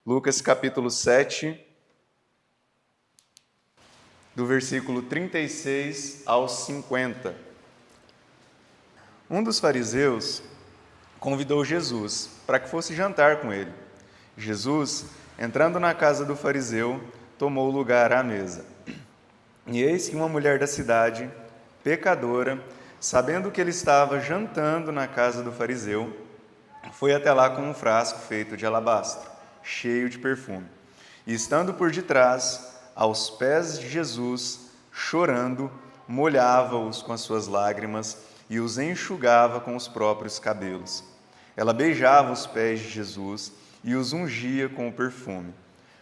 Lucas capítulo 7, do versículo 36 ao 50. Um dos fariseus convidou Jesus para que fosse jantar com ele. Jesus, entrando na casa do fariseu, tomou lugar à mesa. E eis que uma mulher da cidade, pecadora, sabendo que ele estava jantando na casa do fariseu, foi até lá com um frasco feito de alabastro, cheio de perfume. E estando por detrás, aos pés de Jesus, chorando, molhava-os com as suas lágrimas e os enxugava com os próprios cabelos. Ela beijava os pés de Jesus e os ungia com o perfume.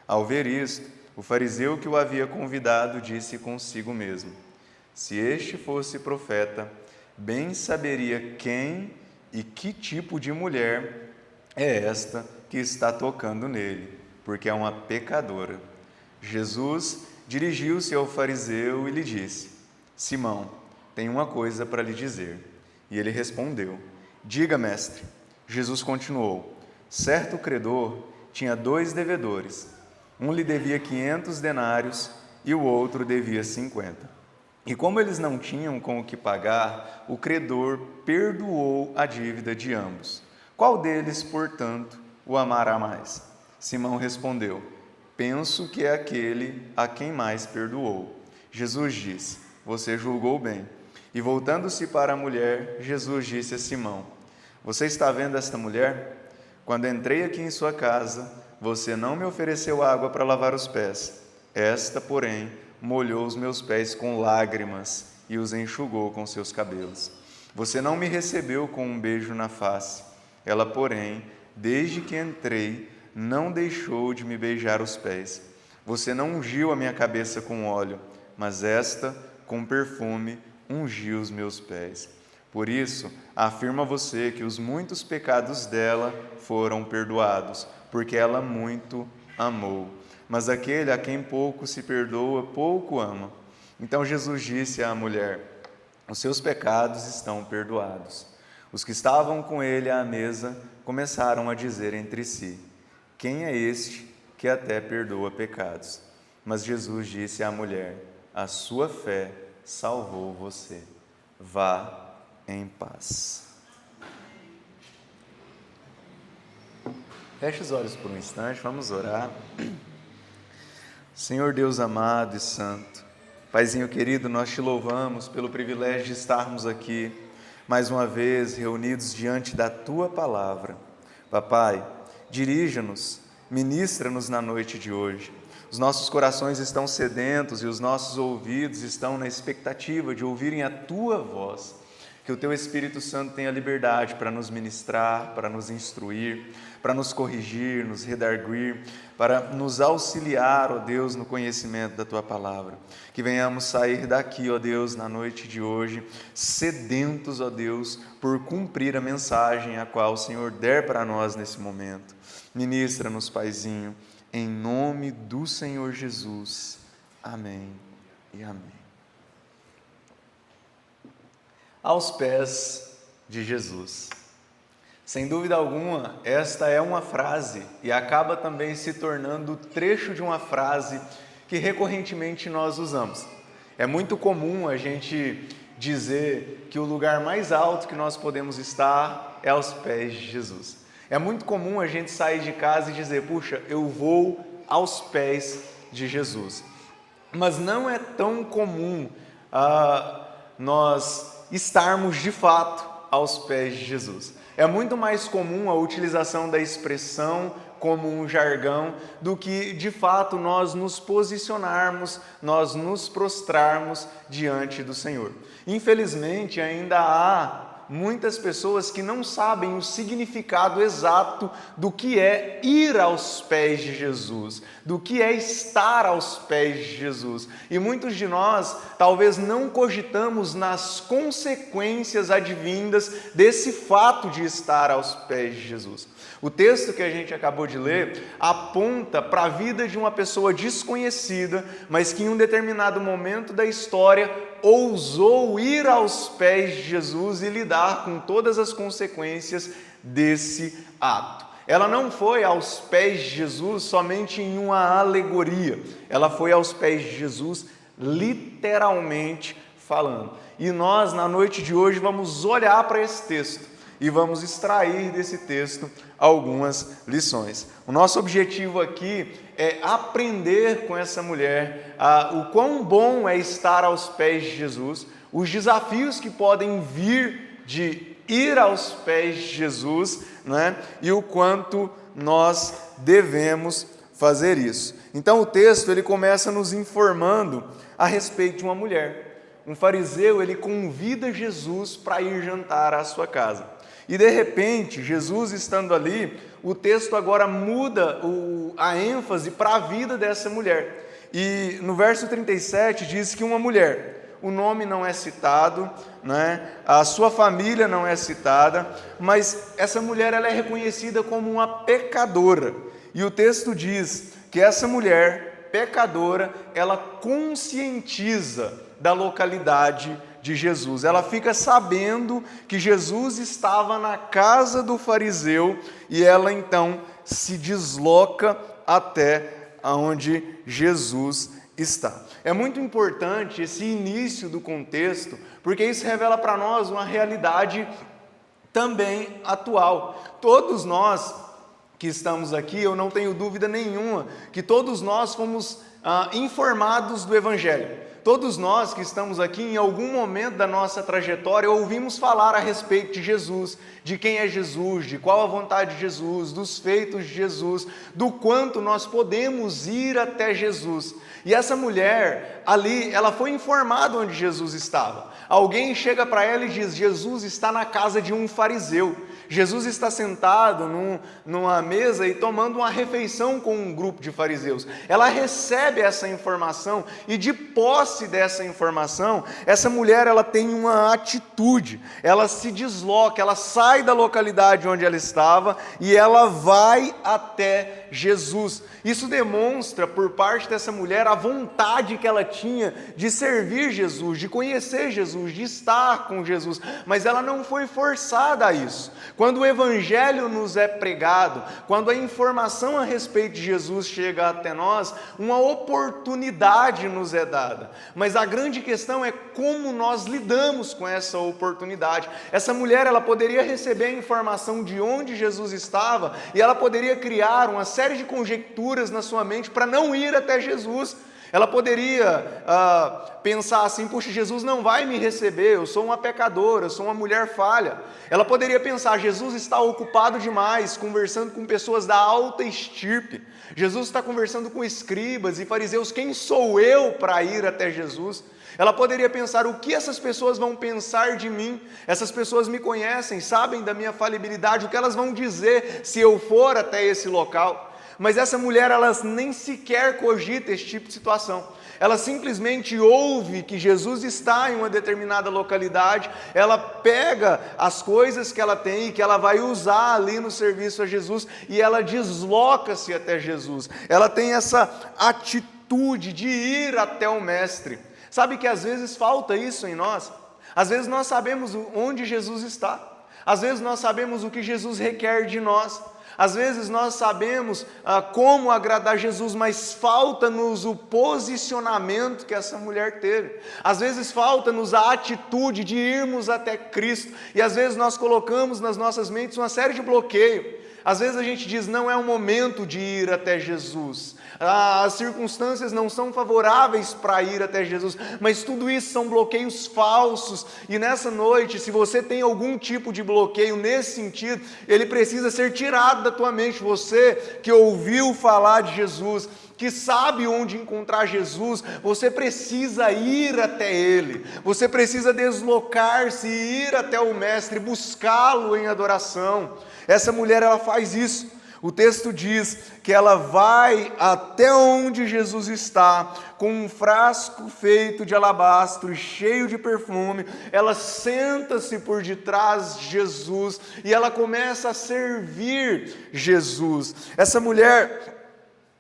Ao ver isto, o fariseu que o havia convidado disse consigo mesmo: se este fosse profeta, bem saberia quem e que tipo de mulher é esta que está tocando nele, porque é uma pecadora. Jesus dirigiu-se ao fariseu e lhe disse: Simão, tenho uma coisa para lhe dizer. E ele respondeu: diga, mestre. Jesus continuou: certo credor tinha 2 devedores. Um lhe devia 500 denários e o outro devia 50. E como eles não tinham com o que pagar, o credor perdoou a dívida de ambos. Qual deles, portanto, o amará mais? Simão respondeu: penso que é aquele a quem mais perdoou. Jesus disse: você julgou bem. E voltando-se para a mulher, Jesus disse a Simão: você está vendo esta mulher? Quando entrei aqui em sua casa, você não me ofereceu água para lavar os pés. Esta, porém, molhou os meus pés com lágrimas e os enxugou com seus cabelos. Você não me recebeu com um beijo na face. Ela, porém, desde que entrei, não deixou de me beijar os pés. Você não ungiu a minha cabeça com óleo, mas esta, com perfume, ungiu os meus pés. Por isso, afirmo a você que os muitos pecados dela foram perdoados, porque ela muito amou. Mas aquele a quem pouco se perdoa, pouco ama. Então Jesus disse à mulher: os seus pecados estão perdoados. Os que estavam com ele à mesa começaram a dizer entre si: quem é este que até perdoa pecados? Mas Jesus disse à mulher: a sua fé salvou você. Vá em paz. Feche os olhos por um instante, vamos orar. Senhor Deus amado e santo, Paizinho querido, nós te louvamos pelo privilégio de estarmos aqui, mais uma vez, reunidos diante da Tua Palavra. Papai, dirija-nos, ministra-nos na noite de hoje. Os nossos corações estão sedentos e os nossos ouvidos estão na expectativa de ouvirem a Tua voz. Que o Teu Espírito Santo tenha liberdade para nos ministrar, para nos instruir, para nos corrigir, nos redarguir, para nos auxiliar, ó Deus, no conhecimento da Tua Palavra. Que venhamos sair daqui, ó Deus, na noite de hoje, sedentos, ó Deus, por cumprir a mensagem a qual o Senhor der para nós nesse momento. Ministra-nos, Paizinho, em nome do Senhor Jesus. Amém e amém. Aos pés de Jesus. Sem dúvida alguma, esta é uma frase e acaba também se tornando trecho de uma frase que recorrentemente nós usamos. É muito comum a gente dizer que o lugar mais alto que nós podemos estar é aos pés de Jesus. É muito comum a gente sair de casa e dizer: puxa, eu vou aos pés de Jesus. Mas não é tão comum nós estarmos de fato aos pés de Jesus. É muito mais comum a utilização da expressão como um jargão do que de fato nós nos posicionarmos, nós nos prostrarmos diante do Senhor. Infelizmente ainda há muitas pessoas que não sabem o significado exato do que é ir aos pés de Jesus, do que é estar aos pés de Jesus. E muitos de nós talvez não cogitamos nas consequências advindas desse fato de estar aos pés de Jesus. O texto que a gente acabou de ler aponta para a vida de uma pessoa desconhecida, mas que em um determinado momento da história ousou ir aos pés de Jesus e lidar com todas as consequências desse ato. ela não foi aos pés de Jesus somente em uma alegoria, ela foi aos pés de Jesus literalmente falando. E nós, na noite de hoje, vamos olhar para esse texto e vamos extrair desse texto algumas lições. O nosso objetivo aqui é aprender com essa mulher o quão bom é estar aos pés de Jesus, os desafios que podem vir de ir aos pés de Jesus, né? E o quanto nós devemos fazer isso. Então o texto ele começa nos informando a respeito de uma mulher. Um fariseu ele convida Jesus para ir jantar à sua casa. E de repente, Jesus estando ali, o texto agora muda a ênfase para a vida dessa mulher. E no verso 37 diz que uma mulher, o nome não é citado, né? A sua família não é citada, mas essa mulher ela é reconhecida como uma pecadora. E o texto diz que essa mulher pecadora, ela conscientiza da localidade de Jesus. Ela fica sabendo que Jesus estava na casa do fariseu e ela então se desloca até onde Jesus está. É muito importante esse início do contexto, porque isso revela para nós uma realidade também atual. Todos nós que estamos aqui, eu não tenho dúvida nenhuma, que todos nós fomos informados do Evangelho. Todos nós que estamos aqui, em algum momento da nossa trajetória, ouvimos falar a respeito de Jesus, de quem é Jesus, de qual a vontade de Jesus, dos feitos de Jesus, do quanto nós podemos ir até Jesus. E essa mulher ali, ela foi informada onde Jesus estava. Alguém chega para ela e diz: Jesus está na casa de um fariseu. Jesus está sentado numa mesa e tomando uma refeição com um grupo de fariseus. Ela recebe essa informação e de posse dessa informação, essa mulher ela tem uma atitude, ela se desloca, ela sai da localidade onde ela estava e ela vai até Jesus. Isso demonstra por parte dessa mulher a vontade que ela tinha de servir Jesus, de conhecer Jesus, de estar com Jesus, mas ela não foi forçada a isso. Quando o Evangelho nos é pregado, quando a informação a respeito de Jesus chega até nós, uma oportunidade nos é dada. Mas a grande questão é como nós lidamos com essa oportunidade. Essa mulher, ela poderia receber a informação de onde Jesus estava e ela poderia criar uma série de conjecturas na sua mente para não ir até Jesus. Ela poderia pensar assim: puxa, Jesus não vai me receber, eu sou uma pecadora, eu sou uma mulher falha. Ela poderia pensar: Jesus está ocupado demais, conversando com pessoas da alta estirpe. Jesus está conversando com escribas e fariseus, quem sou eu para ir até Jesus? Ela poderia pensar: o que essas pessoas vão pensar de mim? Essas pessoas me conhecem, sabem da minha falibilidade, o que elas vão dizer se eu for até esse local? Mas essa mulher, ela nem sequer cogita esse tipo de situação. Ela simplesmente ouve que Jesus está em uma determinada localidade, ela pega as coisas que ela tem e que ela vai usar ali no serviço a Jesus e ela desloca-se até Jesus. Ela tem essa atitude de ir até o Mestre. Sabe que às vezes falta isso em nós? Às vezes nós sabemos onde Jesus está. Às vezes nós sabemos o que Jesus requer de nós. Às vezes nós sabemos como agradar Jesus, mas falta-nos o posicionamento que essa mulher teve. Às vezes falta-nos a atitude de irmos até Cristo. E às vezes nós colocamos nas nossas mentes uma série de bloqueios. Às vezes a gente diz: não é o momento de ir até Jesus. As circunstâncias não são favoráveis para ir até Jesus, mas tudo isso são bloqueios falsos. E nessa noite, se você tem algum tipo de bloqueio nesse sentido, ele precisa ser tirado da tua mente. Você que ouviu falar de Jesus, que sabe onde encontrar Jesus, você precisa ir até Ele, você precisa deslocar-se e ir até o Mestre, buscá-lo em adoração. Essa mulher, ela faz isso. O texto diz que ela vai até onde Jesus está, com um frasco feito de alabastro e cheio de perfume. Ela senta-se por detrás de Jesus e ela começa a servir Jesus. Essa mulher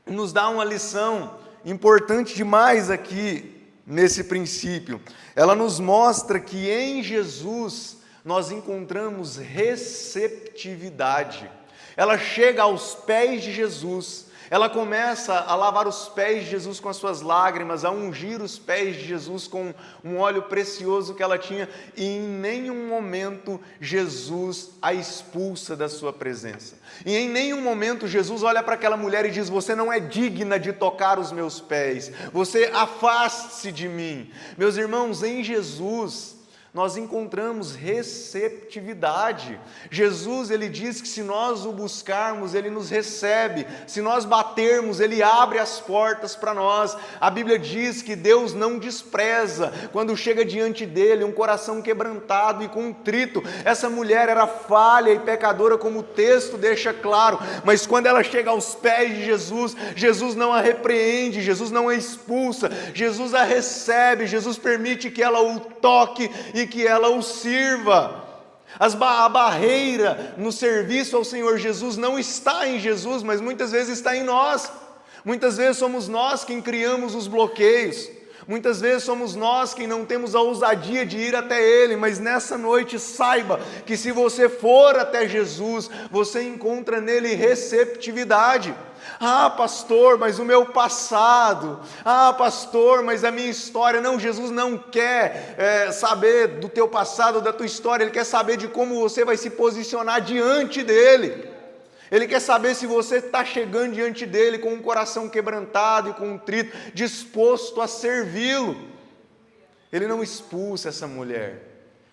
nos dá uma lição importante demais aqui nesse princípio. Ela nos mostra que em Jesus nós encontramos receptividade. ela chega aos pés de Jesus, ela começa a lavar os pés de Jesus com as suas lágrimas, a ungir os pés de Jesus com um óleo precioso que ela tinha, e em nenhum momento Jesus a expulsa da sua presença. E em nenhum momento Jesus olha para aquela mulher e diz: você não é digna de tocar os meus pés, você afaste-se de mim. Meus irmãos, em Jesus nós encontramos receptividade. Jesus, ele diz que se nós o buscarmos, ele nos recebe. Se nós batermos, ele abre as portas para nós. A Bíblia diz que Deus não despreza quando chega diante dele um coração quebrantado e contrito. Essa mulher era falha e pecadora, como o texto deixa claro, mas quando ela chega aos pés de Jesus, Jesus não a repreende, Jesus não a expulsa, Jesus a recebe, Jesus permite que ela o toque e que ela o sirva. A barreira no serviço ao Senhor Jesus não está em Jesus, mas muitas vezes está em nós. Muitas vezes somos nós quem criamos os bloqueios, muitas vezes somos nós quem não temos a ousadia de ir até Ele, mas nessa noite saiba que se você for até Jesus, você encontra nele receptividade. Ah, pastor, mas o meu passado. Ah, pastor, mas a minha história. Não, Jesus não quer saber do teu passado, da tua história. Ele quer saber de como você vai se posicionar diante dele. Ele quer saber se você está chegando diante dele com um coração quebrantado e contrito, disposto a servi-lo. Ele não expulsa essa mulher,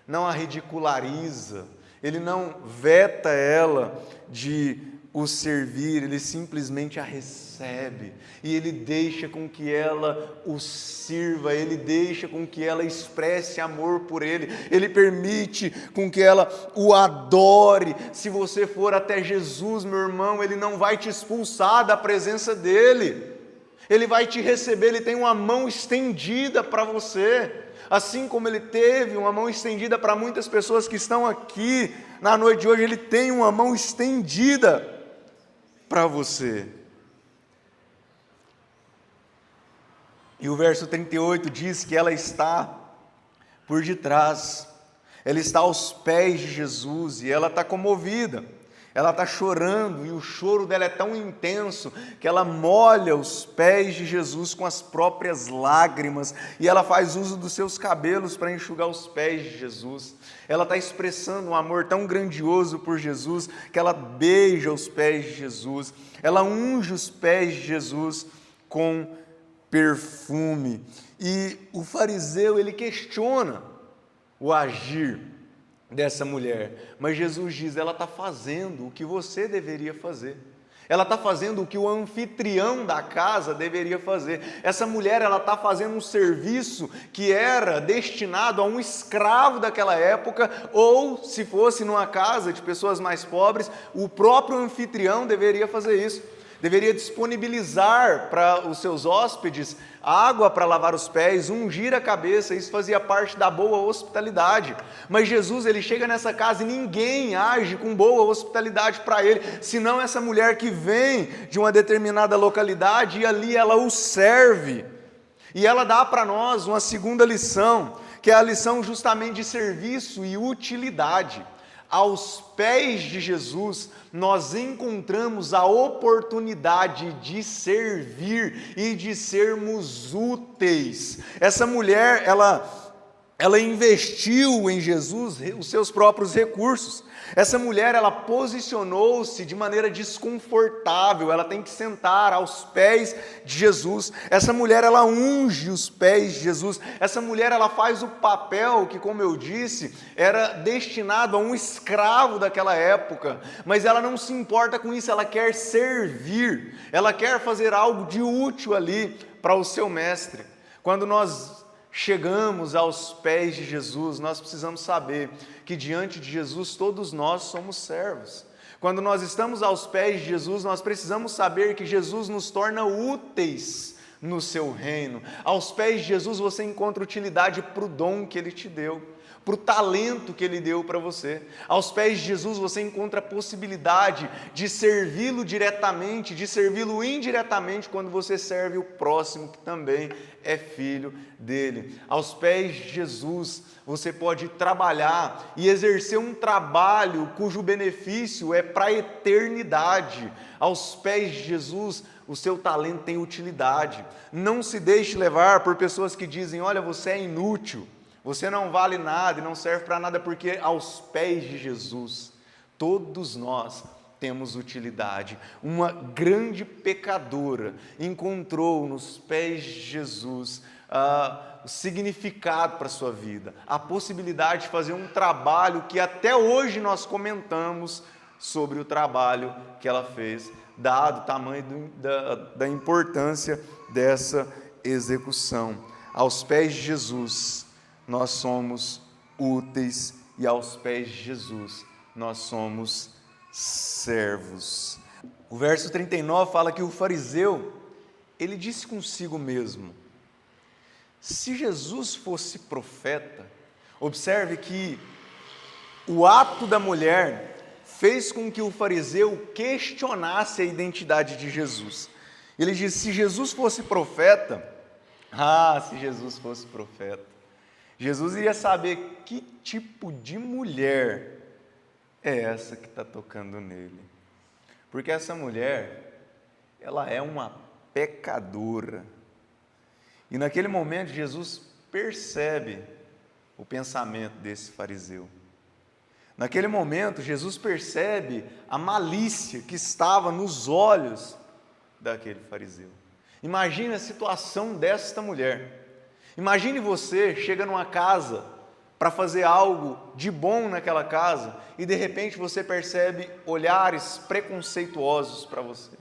não a ridiculariza, ele não veta ela de o servir, ele simplesmente a recebe, e ele deixa com que ela o sirva, ele deixa com que ela expresse amor por ele permite com que ela o adore. Se você for até Jesus, meu irmão, ele não vai te expulsar da presença dele, ele vai te receber, ele tem uma mão estendida para você, assim como ele teve uma mão estendida para muitas pessoas que estão aqui na noite de hoje, ele tem uma mão estendida para você. E o verso 38 diz que ela está por detrás, ela está aos pés de Jesus e ela está comovida, ela está chorando, e o choro dela é tão intenso que ela molha os pés de Jesus com as próprias lágrimas, e ela faz uso dos seus cabelos para enxugar os pés de Jesus. Ela está expressando um amor tão grandioso por Jesus, que ela beija os pés de Jesus, ela unge os pés de Jesus com perfume. E o fariseu, ele questiona o agir dessa mulher, mas Jesus diz: ela está fazendo o que você deveria fazer, ela está fazendo o que o anfitrião da casa deveria fazer. Essa mulher, ela está fazendo um serviço que era destinado a um escravo daquela época, ou se fosse numa casa de pessoas mais pobres, o próprio anfitrião deveria fazer isso, deveria disponibilizar para os seus hóspedes água para lavar os pés, ungir a cabeça. Isso fazia parte da boa hospitalidade. Mas Jesus, ele chega nessa casa e ninguém age com boa hospitalidade para ele, senão essa mulher que vem de uma determinada localidade, e ali ela o serve. E ela dá para nós uma segunda lição, que é a lição justamente de serviço e utilidade. Aos pés de Jesus, nós encontramos a oportunidade de servir e de sermos úteis. Essa mulher, ela investiu em Jesus os seus próprios recursos. Essa mulher, ela posicionou-se de maneira desconfortável, ela tem que sentar aos pés de Jesus. Essa mulher, ela unge os pés de Jesus. Essa mulher, ela faz o papel que, como eu disse, era destinado a um escravo daquela época, mas ela não se importa com isso, ela quer servir, ela quer fazer algo de útil ali para o seu mestre. Quando nós chegamos aos pés de Jesus, nós precisamos saber que diante de Jesus todos nós somos servos. Quando nós estamos aos pés de Jesus, nós precisamos saber que Jesus nos torna úteis no seu reino. Aos pés de Jesus você encontra utilidade para o dom que Ele te deu. para o talento que Ele deu para você. Aos pés de Jesus você encontra a possibilidade de servi-lo diretamente, de servi-lo indiretamente quando você serve o próximo que também é filho dele. Aos pés de Jesus você pode trabalhar e exercer um trabalho cujo benefício é para a eternidade. Aos pés de Jesus o seu talento tem utilidade. Não se deixe levar por pessoas que dizem: olha, você é inútil, você não vale nada e não serve para nada, porque aos pés de Jesus, todos nós temos utilidade. Uma grande pecadora encontrou nos pés de Jesus o significado para a sua vida, a possibilidade de fazer um trabalho que até hoje nós comentamos sobre o trabalho que ela fez, dado o tamanho da importância dessa execução. Aos pés de Jesus, nós somos úteis, e aos pés de Jesus nós somos servos. O verso 39 fala que o fariseu, ele disse consigo mesmo: se Jesus fosse profeta, observe que o ato da mulher fez com que o fariseu questionasse a identidade de Jesus. Ele diz: se Jesus fosse profeta, se Jesus fosse profeta, Jesus iria saber que tipo de mulher é essa que está tocando nele. Porque essa mulher, ela é uma pecadora. E naquele momento Jesus percebe o pensamento desse fariseu. Naquele momento Jesus percebe a malícia que estava nos olhos daquele fariseu. Imagine a situação desta mulher. Imagine você chega numa casa para fazer algo de bom naquela casa e de repente você percebe olhares preconceituosos para você.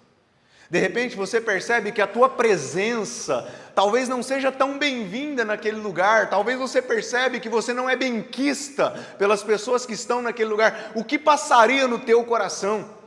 De repente você percebe que a tua presença talvez não seja tão bem-vinda naquele lugar, talvez você percebe que você não é benquista pelas pessoas que estão naquele lugar. O que passaria no teu coração?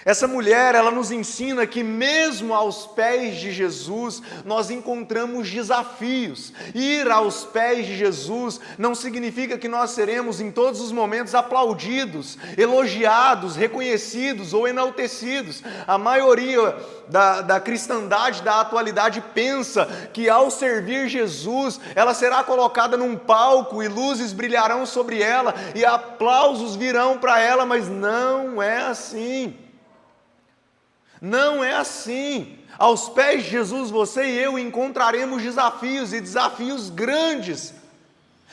Essa mulher, ela nos ensina que mesmo aos pés de Jesus, nós encontramos desafios. Ir aos pés de Jesus não significa que nós seremos em todos os momentos aplaudidos, elogiados, reconhecidos ou enaltecidos. A maioria da cristandade da atualidade pensa que ao servir Jesus, ela será colocada num palco e luzes brilharão sobre ela e aplausos virão para ela, mas não é assim. Não é assim. Aos pés de Jesus, você e eu encontraremos desafios, e desafios grandes.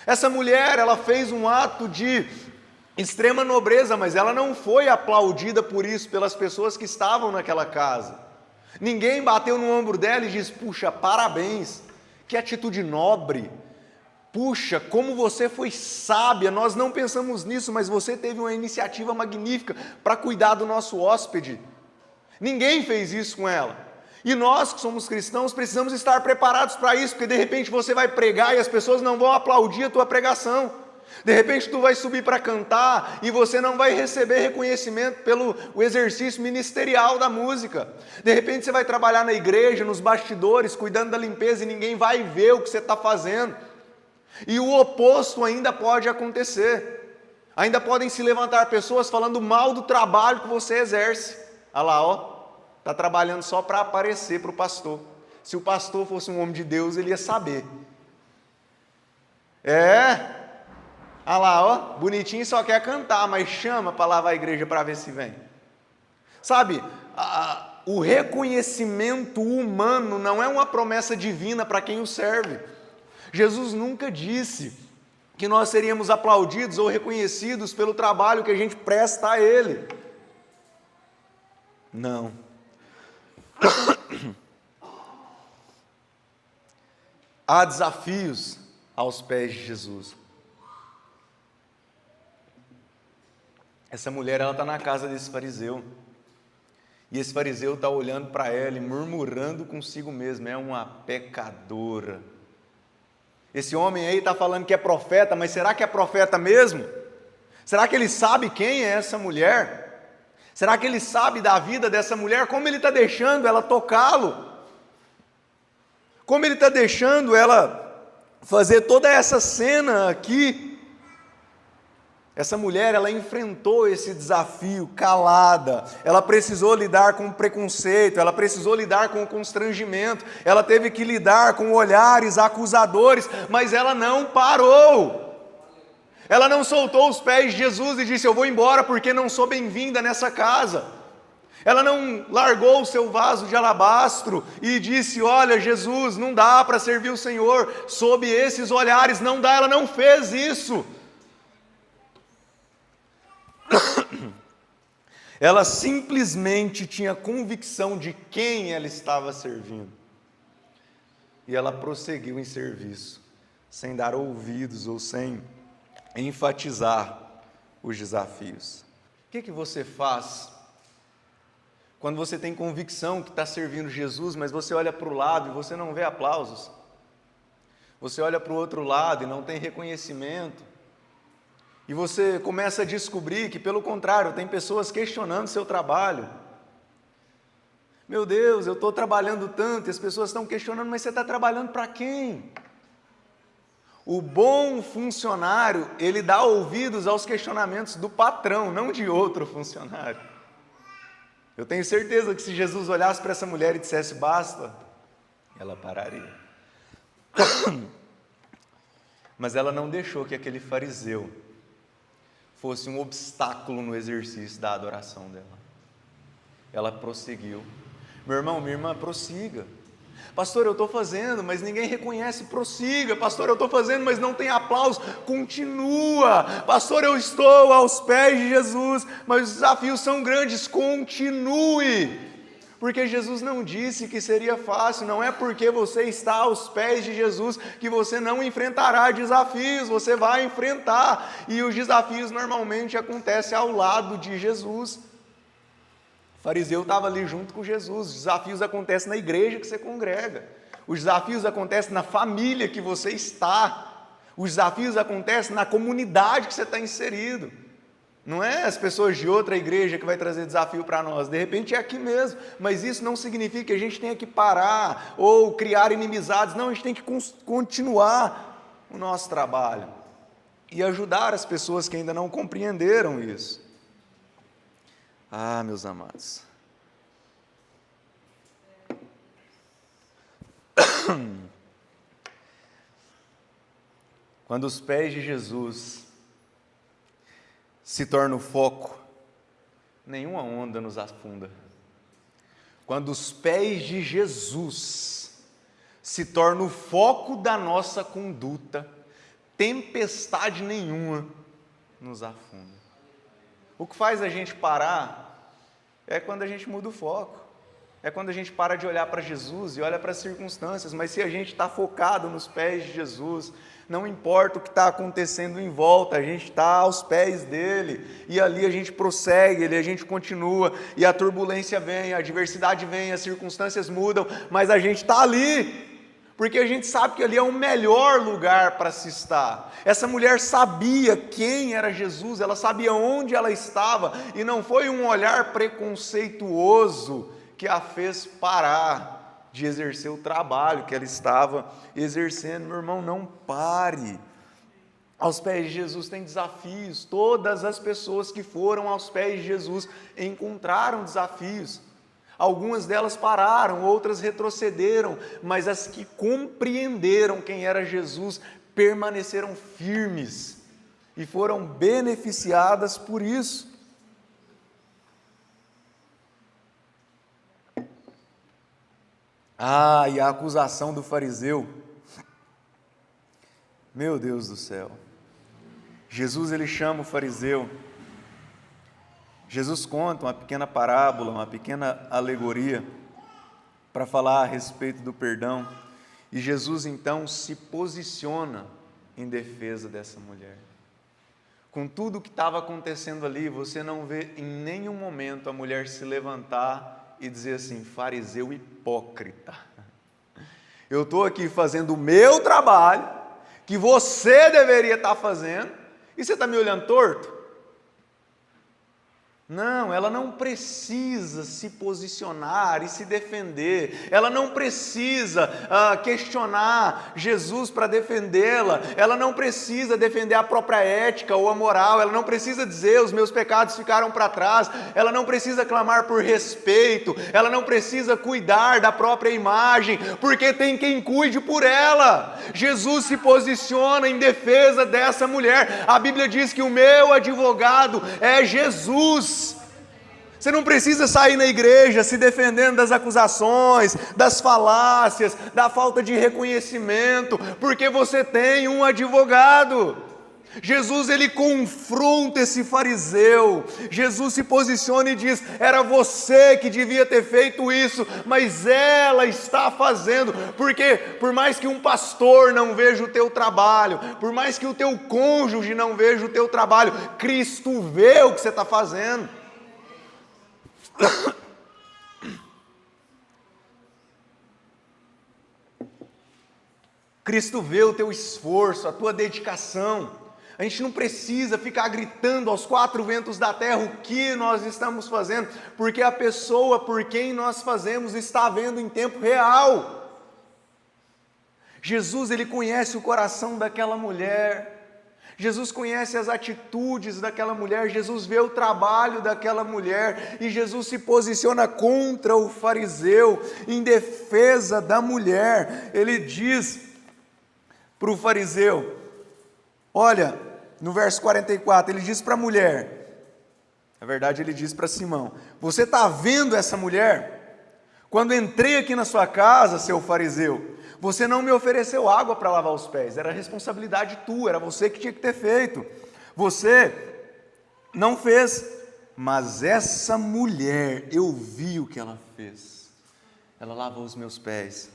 Essa mulher, ela fez um ato de extrema nobreza, mas ela não foi aplaudida por isso pelas pessoas que estavam naquela casa. Ninguém bateu no ombro dela e disse: puxa, parabéns, que atitude nobre. Puxa, como você foi sábia, nós não pensamos nisso, mas você teve uma iniciativa magnífica para cuidar do nosso hóspede. Ninguém fez isso com ela. E nós que somos cristãos precisamos estar preparados para isso, porque de repente você vai pregar e as pessoas não vão aplaudir a tua pregação. De repente tu vai subir para cantar e você não vai receber reconhecimento pelo exercício ministerial da música. De repente você vai trabalhar na igreja, nos bastidores, cuidando da limpeza, e ninguém vai ver o que você está fazendo. E o oposto ainda pode acontecer. Ainda podem se levantar pessoas falando mal do trabalho que você exerce. Olha lá, está trabalhando só para aparecer para o pastor. Se o pastor fosse um homem de Deus, ele ia saber. Olha lá, bonitinho, só quer cantar, mas chama para lavar a igreja para ver se vem. Sabe, o reconhecimento humano não é uma promessa divina para quem o serve. Jesus nunca disse que nós seríamos aplaudidos ou reconhecidos pelo trabalho que a gente presta a Ele. Não. Há desafios aos pés de Jesus. Essa mulher, ela está na casa desse fariseu. E esse fariseu está olhando para ela e murmurando consigo mesmo: é uma pecadora. Esse homem aí está falando que é profeta, mas será que é profeta mesmo? Será que ele sabe quem é essa mulher? Será que ele sabe da vida dessa mulher? Como ele está deixando ela tocá-lo? Como ele está deixando ela fazer toda essa cena aqui? Essa mulher, ela enfrentou esse desafio calada, ela precisou lidar com o preconceito, ela precisou lidar com o constrangimento, ela teve que lidar com olhares acusadores, mas ela não parou. Ela não soltou os pés de Jesus e disse: eu vou embora porque não sou bem-vinda nessa casa. Ela não largou o seu vaso de alabastro e disse: olha, Jesus, não dá para servir o Senhor sob esses olhares, não dá. Ela não fez isso. Ela simplesmente tinha convicção de quem ela estava servindo. E ela prosseguiu em serviço, sem dar ouvidos ou sem enfatizar os desafios. O que você faz quando você tem convicção que está servindo Jesus, mas você olha para o lado e você não vê aplausos? Você olha para o outro lado e não tem reconhecimento? E você começa a descobrir que, pelo contrário, tem pessoas questionando seu trabalho. Meu Deus, eu estou trabalhando tanto, e as pessoas estão questionando, mas você está trabalhando para quem? O bom funcionário, ele dá ouvidos aos questionamentos do patrão, não de outro funcionário. Eu tenho certeza que se Jesus olhasse para essa mulher e dissesse basta, ela pararia. Mas ela não deixou que aquele fariseu fosse um obstáculo no exercício da adoração dela. Ela prosseguiu. Meu irmão, minha irmã, prossiga. Pastor, eu estou fazendo, mas ninguém reconhece, prossiga. Pastor, eu estou fazendo, mas não tem aplauso, continua. Pastor, eu estou aos pés de Jesus, mas os desafios são grandes, continue. Porque Jesus não disse que seria fácil, não é porque você está aos pés de Jesus que você não enfrentará desafios, você vai enfrentar, e os desafios normalmente acontecem ao lado de Jesus. O fariseu estava ali junto com Jesus, os desafios acontecem na igreja que você congrega, os desafios acontecem na família que você está, os desafios acontecem na comunidade que você está inserido. Não é as pessoas de outra igreja que vai trazer desafio para nós, de repente é aqui mesmo, mas isso não significa que a gente tenha que parar ou criar inimizades, não, a gente tem que continuar o nosso trabalho e ajudar as pessoas que ainda não compreenderam isso. Ah, meus amados, quando os pés de Jesus se torna o foco, nenhuma onda nos afunda. Quando os pés de Jesus se tornam o foco da nossa conduta, tempestade nenhuma nos afunda. O que faz a gente parar é quando a gente muda o foco, é quando a gente para de olhar para Jesus e olha para as circunstâncias, mas se a gente está focado nos pés de Jesus, não importa o que está acontecendo em volta, a gente está aos pés dele, e ali a gente prossegue, a gente continua, e a turbulência vem, a adversidade vem, as circunstâncias mudam, mas a gente está ali, porque a gente sabe que ali é o melhor lugar para se estar. Essa mulher sabia quem era Jesus, ela sabia onde ela estava, e não foi um olhar preconceituoso que a fez parar de exercer o trabalho que ela estava exercendo. Meu irmão, não pare. Aos pés de Jesus tem desafios. Todas as pessoas que foram aos pés de Jesus encontraram desafios. Algumas delas pararam, outras retrocederam, mas as que compreenderam quem era Jesus permaneceram firmes e foram beneficiadas por isso. Ah, e a acusação do fariseu. Meu Deus do céu. Jesus, ele chama o fariseu. Jesus conta uma pequena parábola, uma pequena alegoria para falar a respeito do perdão. E Jesus, então, se posiciona em defesa dessa mulher. Com tudo o que estava acontecendo ali, você não vê em nenhum momento a mulher se levantar e dizer assim: fariseu hipócrita, eu estou aqui fazendo o meu trabalho, que você deveria estar fazendo, e você está me olhando torto? Não, ela não precisa se posicionar e se defender, ela não precisa questionar Jesus para defendê-la, ela não precisa defender a própria ética ou a moral, ela não precisa dizer os meus pecados ficaram para trás, ela não precisa clamar por respeito, ela não precisa cuidar da própria imagem, porque tem quem cuide por ela. Jesus se posiciona em defesa dessa mulher. A Bíblia diz que o meu advogado é Jesus. Você não precisa sair na igreja se defendendo das acusações, das falácias, da falta de reconhecimento, porque você tem um advogado. Jesus, ele confronta esse fariseu. Jesus se posiciona e diz: era você que devia ter feito isso, mas ela está fazendo, porque por mais que um pastor não veja o teu trabalho, por mais que o teu cônjuge não veja o teu trabalho, Cristo vê o que você está fazendo. Cristo vê o teu esforço, a tua dedicação. A gente não precisa ficar gritando aos quatro ventos da terra o que nós estamos fazendo, porque a pessoa por quem nós fazemos está vendo em tempo real. Jesus, ele conhece o coração daquela mulher. Jesus conhece as atitudes daquela mulher, Jesus vê o trabalho daquela mulher, e Jesus se posiciona contra o fariseu, em defesa da mulher. Ele diz para o fariseu, olha, no verso 44, ele diz para a mulher, na verdade ele diz para Simão, você está vendo essa mulher? Quando entrei aqui na sua casa, seu fariseu, você não me ofereceu água para lavar os pés, era responsabilidade tua, era você que tinha que ter feito, você não fez, mas essa mulher, eu vi o que ela fez, ela lavou os meus pés,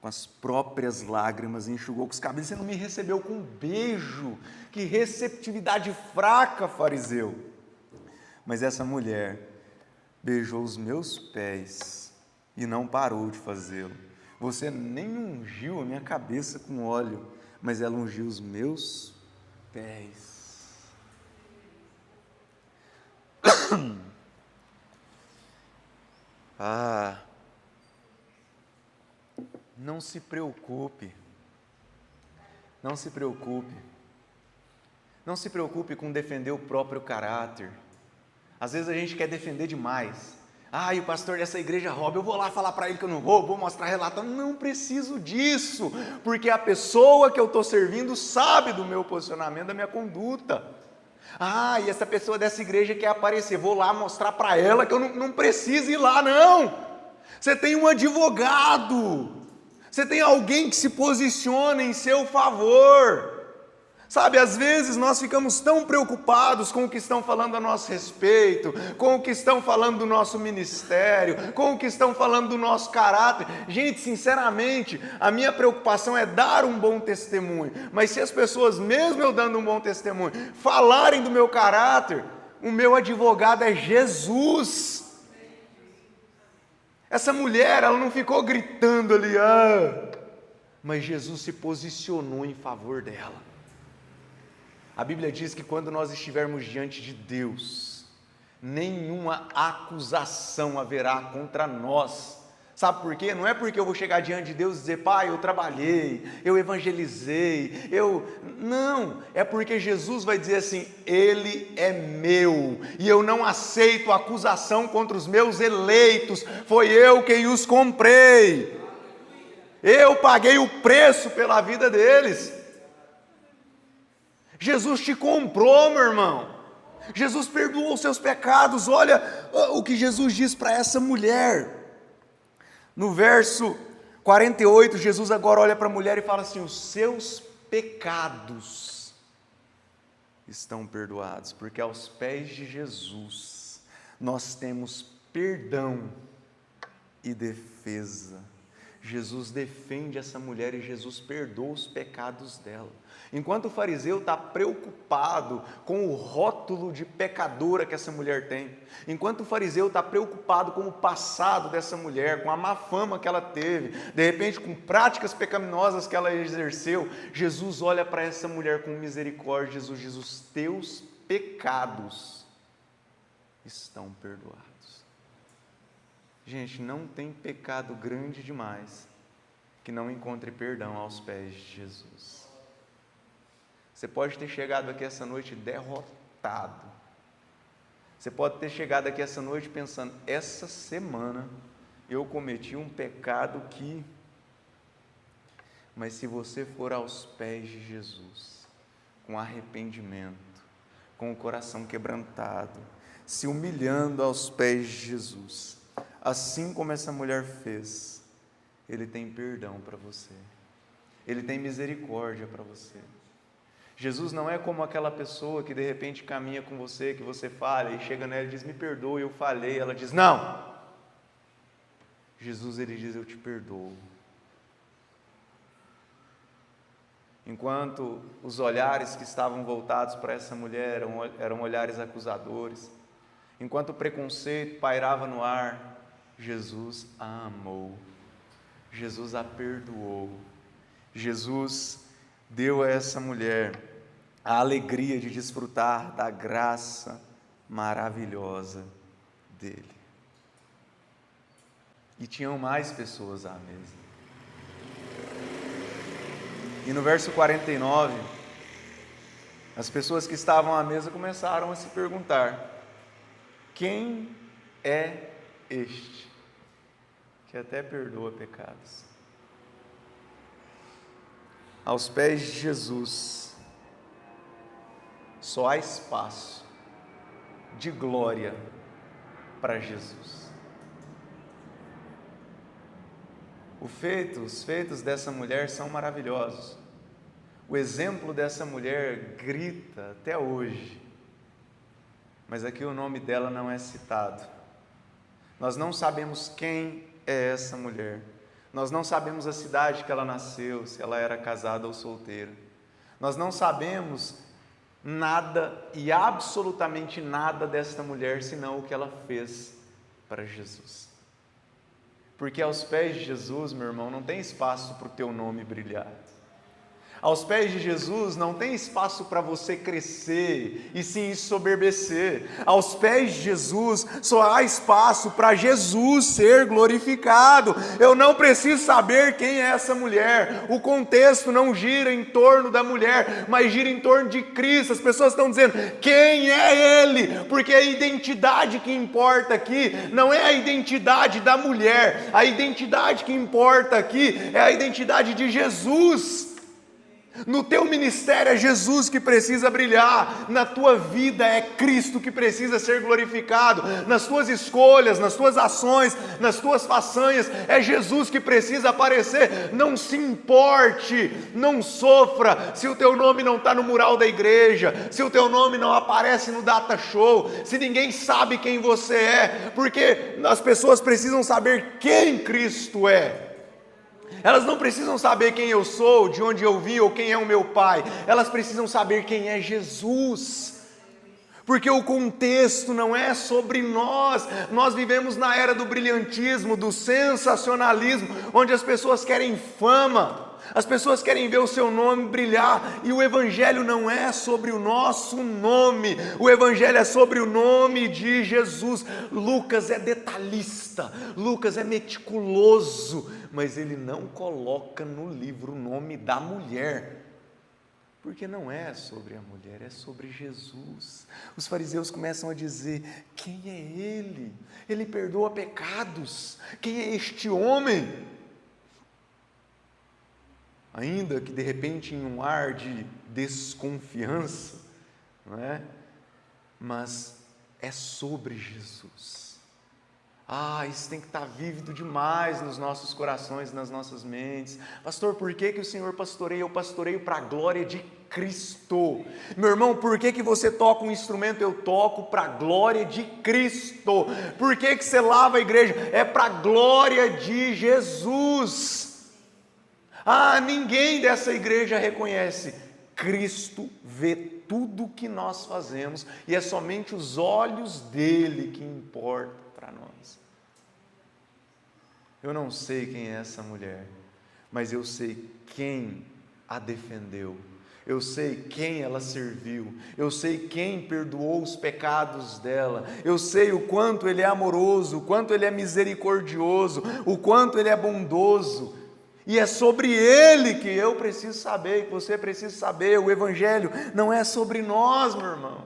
com as próprias lágrimas, enxugou com os cabelos, você não me recebeu com um beijo, que receptividade fraca, fariseu, mas essa mulher beijou os meus pés, e não parou de fazê-lo. Você nem ungiu a minha cabeça com óleo, mas ela ungiu os meus pés. Não se preocupe. Não se preocupe. Não se preocupe com defender o próprio caráter. Às vezes a gente quer defender demais. E o pastor dessa igreja rouba, eu vou lá falar para ele que eu não roubo, vou mostrar relato. Não preciso disso, porque a pessoa que eu estou servindo sabe do meu posicionamento, da minha conduta. E essa pessoa dessa igreja quer aparecer, vou lá mostrar para ela que eu não preciso ir lá, não. Você tem um advogado, você tem alguém que se posiciona em seu favor. Sabe, às vezes nós ficamos tão preocupados com o que estão falando a nosso respeito, com o que estão falando do nosso ministério, com o que estão falando do nosso caráter. Gente, sinceramente, a minha preocupação é dar um bom testemunho, mas se as pessoas, mesmo eu dando um bom testemunho, falarem do meu caráter, o meu advogado é Jesus. Essa mulher, ela não ficou gritando ali, mas Jesus se posicionou em favor dela. A Bíblia diz que quando nós estivermos diante de Deus, nenhuma acusação haverá contra nós. Sabe por quê? Não é porque eu vou chegar diante de Deus e dizer, pai, eu trabalhei, eu evangelizei, Não, é porque Jesus vai dizer assim, ele é meu, e eu não aceito acusação contra os meus eleitos, foi eu quem os comprei, eu paguei o preço pela vida deles. Jesus te comprou, meu irmão. Jesus perdoou os seus pecados. Olha o que Jesus diz para essa mulher. No verso 48, Jesus agora olha para a mulher e fala assim, os seus pecados estão perdoados, porque aos pés de Jesus nós temos perdão e defesa. Jesus defende essa mulher e Jesus perdoa os pecados dela. Enquanto o fariseu está preocupado com o rótulo de pecadora que essa mulher tem, enquanto o fariseu está preocupado com o passado dessa mulher, com a má fama que ela teve, de repente com práticas pecaminosas que ela exerceu, Jesus olha para essa mulher com misericórdia. Jesus diz, os teus pecados estão perdoados. Gente, não tem pecado grande demais que não encontre perdão aos pés de Jesus. Você pode ter chegado aqui essa noite derrotado. Você pode ter chegado aqui essa noite pensando, essa semana eu cometi um pecado que... Mas se você for aos pés de Jesus, com arrependimento, com o coração quebrantado, se humilhando aos pés de Jesus, assim como essa mulher fez, Ele tem perdão para você, Ele tem misericórdia para você. Jesus não é como aquela pessoa que de repente caminha com você, que você falha e chega nela e diz, me perdoe, eu falhei. Ela diz, não. Jesus, Ele diz, eu te perdoo. Enquanto os olhares que estavam voltados para essa mulher eram olhares acusadores, enquanto o preconceito pairava no ar, Jesus a amou, Jesus a perdoou, Jesus deu a essa mulher a alegria de desfrutar da graça maravilhosa dele. E tinham mais pessoas à mesa. E no verso 49, as pessoas que estavam à mesa começaram a se perguntar, quem é este que até perdoa pecados? Aos pés de Jesus, só há espaço de glória para Jesus. Os feitos dessa mulher são maravilhosos. O exemplo dessa mulher grita até hoje, mas aqui o nome dela não é citado. Nós não sabemos quem é essa mulher. Nós não sabemos a cidade que ela nasceu, se ela era casada ou solteira. Nós não sabemos nada e absolutamente nada desta mulher, senão o que ela fez para Jesus. Porque aos pés de Jesus, meu irmão, não tem espaço para o teu nome brilhar. Aos pés de Jesus não tem espaço para você crescer e se ensoberbecer. Aos pés de Jesus só há espaço para Jesus ser glorificado. Eu não preciso saber quem é essa mulher. O contexto não gira em torno da mulher, mas gira em torno de Cristo. As pessoas estão dizendo, quem é Ele? Porque a identidade que importa aqui não é a identidade da mulher. A identidade que importa aqui é a identidade de Jesus. No teu ministério é Jesus que precisa brilhar, na tua vida é Cristo que precisa ser glorificado, nas tuas escolhas, nas tuas ações, nas tuas façanhas, é Jesus que precisa aparecer. Não se importe, não sofra se o teu nome não está no mural da igreja, se o teu nome não aparece no data show, se ninguém sabe quem você é, porque as pessoas precisam saber quem Cristo é. Elas não precisam saber quem eu sou, de onde eu vim ou quem é o meu pai. Elas precisam saber quem é Jesus. Porque o contexto não é sobre nós. Nós vivemos na era do brilhantismo, do sensacionalismo, onde as pessoas querem fama. As pessoas querem ver o seu nome brilhar, e o Evangelho não é sobre o nosso nome, o Evangelho é sobre o nome de Jesus. Lucas é detalhista, Lucas é meticuloso, mas ele não coloca no livro o nome da mulher, porque não é sobre a mulher, é sobre Jesus. Os fariseus começam a dizer, quem é Ele? Ele perdoa pecados, quem é este homem? Ainda que de repente em um ar de desconfiança, não é? Mas é sobre Jesus. Isso tem que estar vívido demais nos nossos corações, nas nossas mentes. Pastor, por que o Senhor pastoreia? Eu pastoreio para a glória de Cristo. Meu irmão, por que você toca um instrumento? Eu toco para a glória de Cristo. Por que você lava a igreja? É para a glória de Jesus. Ninguém dessa igreja reconhece. Cristo vê tudo que nós fazemos e é somente os olhos dele que importam para nós. Eu não sei quem é essa mulher, mas eu sei quem a defendeu. eu sei quem ela serviu, eu sei quem perdoou os pecados dela, eu sei o quanto Ele é amoroso, o quanto Ele é misericordioso, o quanto Ele é bondoso, e é sobre Ele que eu preciso saber, que você precisa saber. O Evangelho não é sobre nós, meu irmão.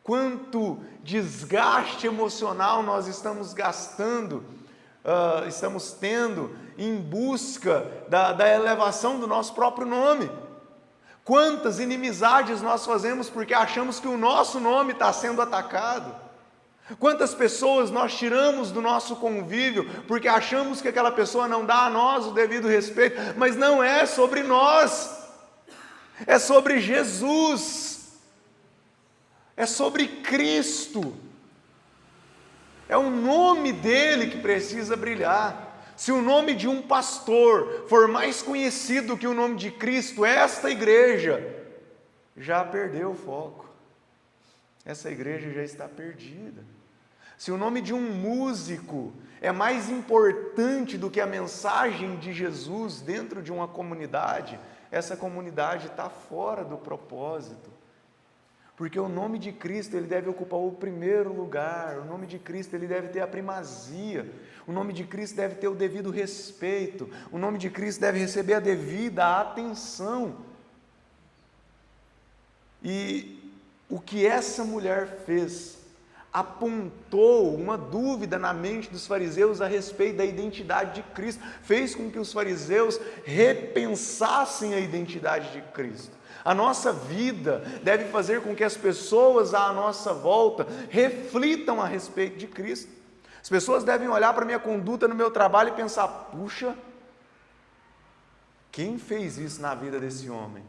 Quanto desgaste emocional nós estamos gastando, estamos tendo em busca da elevação do nosso próprio nome. Quantas inimizades nós fazemos porque achamos que o nosso nome está sendo atacado. Quantas pessoas nós tiramos do nosso convívio porque achamos que aquela pessoa não dá a nós o devido respeito, mas não é sobre nós, é sobre Jesus, é sobre Cristo, é o nome dele que precisa brilhar. Se o nome de um pastor for mais conhecido que o nome de Cristo, esta igreja já perdeu o foco, essa igreja já está perdida. Se o nome de um músico é mais importante do que a mensagem de Jesus dentro de uma comunidade, essa comunidade está fora do propósito. Porque o nome de Cristo, ele deve ocupar o primeiro lugar, o nome de Cristo, ele deve ter a primazia, o nome de Cristo deve ter o devido respeito, o nome de Cristo deve receber a devida atenção. E o que essa mulher fez apontou uma dúvida na mente dos fariseus a respeito da identidade de Cristo, fez com que os fariseus repensassem a identidade de Cristo. A nossa vida deve fazer com que as pessoas à nossa volta reflitam a respeito de Cristo. As pessoas devem olhar para a minha conduta no meu trabalho e pensar: puxa, quem fez isso na vida desse homem?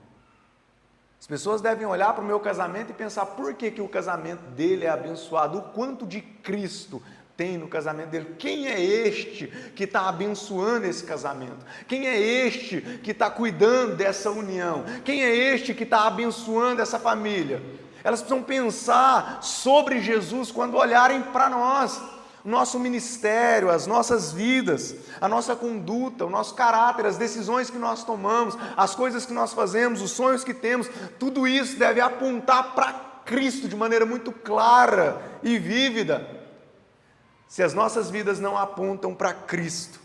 As pessoas devem olhar para o meu casamento e pensar: por que o casamento dele é abençoado? O quanto de Cristo tem no casamento dele? Quem é este que está abençoando esse casamento? Quem é este que está cuidando dessa união? Quem é este que está abençoando essa família? Elas precisam pensar sobre Jesus quando olharem para nós, o nosso ministério, as nossas vidas, a nossa conduta, o nosso caráter, as decisões que nós tomamos, as coisas que nós fazemos, os sonhos que temos, tudo isso deve apontar para Cristo de maneira muito clara e vívida. Se as nossas vidas não apontam para Cristo,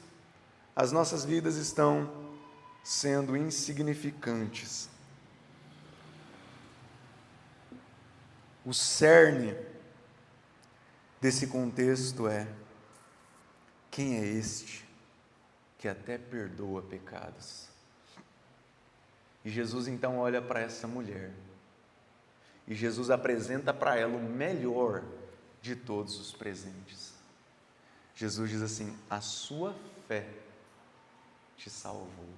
as nossas vidas estão sendo insignificantes. O cerne desse contexto é: quem é este que até perdoa pecados? E Jesus então olha para essa mulher, e Jesus apresenta para ela o melhor de todos os presentes. Jesus diz assim: a sua fé te salvou,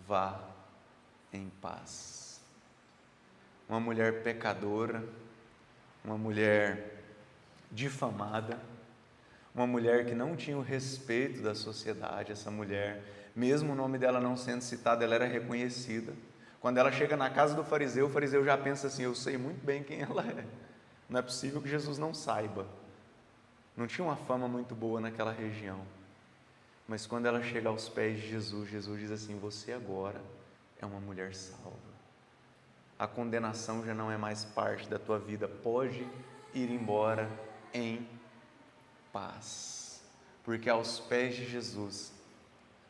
vá em paz. Uma mulher pecadora, uma mulher difamada, uma mulher que não tinha o respeito da sociedade. Essa mulher, mesmo o nome dela não sendo citado, ela era reconhecida. Quando ela chega na casa do fariseu, o fariseu já pensa assim: eu sei muito bem quem ela é, não é possível que Jesus não saiba. Não tinha uma fama muito boa naquela região, mas quando ela chega aos pés de Jesus, Jesus diz assim: você agora é uma mulher salva, a condenação já não é mais parte da tua vida, pode ir embora em paz, porque aos pés de Jesus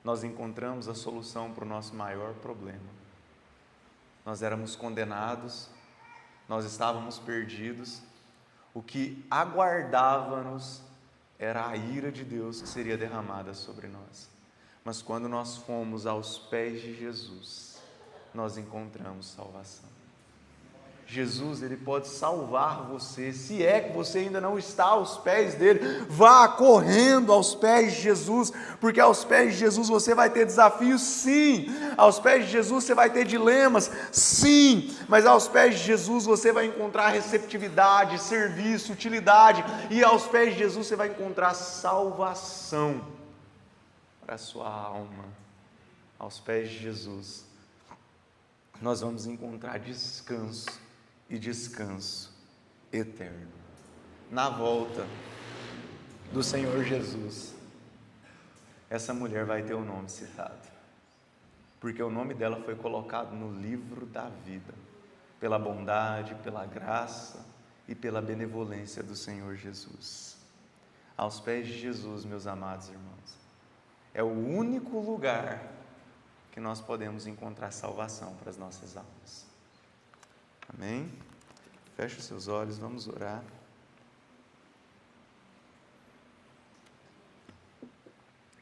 nós encontramos a solução para o nosso maior problema. Nós éramos condenados, nós estávamos perdidos, o que aguardava-nos era a ira de Deus que seria derramada sobre nós. Mas quando nós fomos aos pés de Jesus, nós encontramos salvação. Jesus, ele pode salvar você. Se é que você ainda não está aos pés dele, vá correndo aos pés de Jesus, porque aos pés de Jesus você vai ter desafios, sim. Aos pés de Jesus você vai ter dilemas, sim. Mas aos pés de Jesus você vai encontrar receptividade, serviço, utilidade. E aos pés de Jesus você vai encontrar salvação para a sua alma. Aos pés de Jesus nós vamos encontrar descanso e descanso eterno. Na volta do Senhor Jesus, essa mulher vai ter o nome citado, porque o nome dela foi colocado no livro da vida, pela bondade, pela graça e pela benevolência do Senhor Jesus. Aos pés de Jesus, meus amados irmãos, é o único lugar que nós podemos encontrar salvação para as nossas almas. Amém? Feche os seus olhos, vamos orar.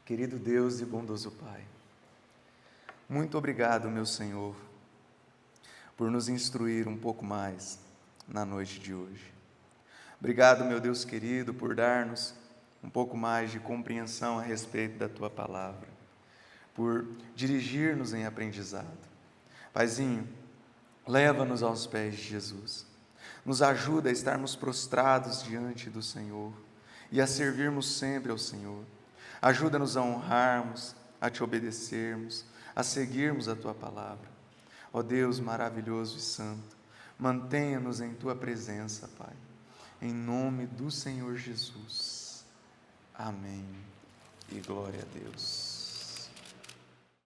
Querido Deus e bondoso Pai, muito obrigado, meu Senhor, por nos instruir um pouco mais na noite de hoje. Obrigado, meu Deus querido, por dar-nos um pouco mais de compreensão a respeito da Tua palavra, por dirigir-nos em aprendizado. Paizinho, leva-nos aos pés de Jesus, nos ajuda a estarmos prostrados diante do Senhor e a servirmos sempre ao Senhor. Ajuda-nos a honrarmos, a Te obedecermos, a seguirmos a Tua palavra. Ó Deus maravilhoso e santo, mantenha-nos em Tua presença, Pai, em nome do Senhor Jesus. Amém e glória a Deus.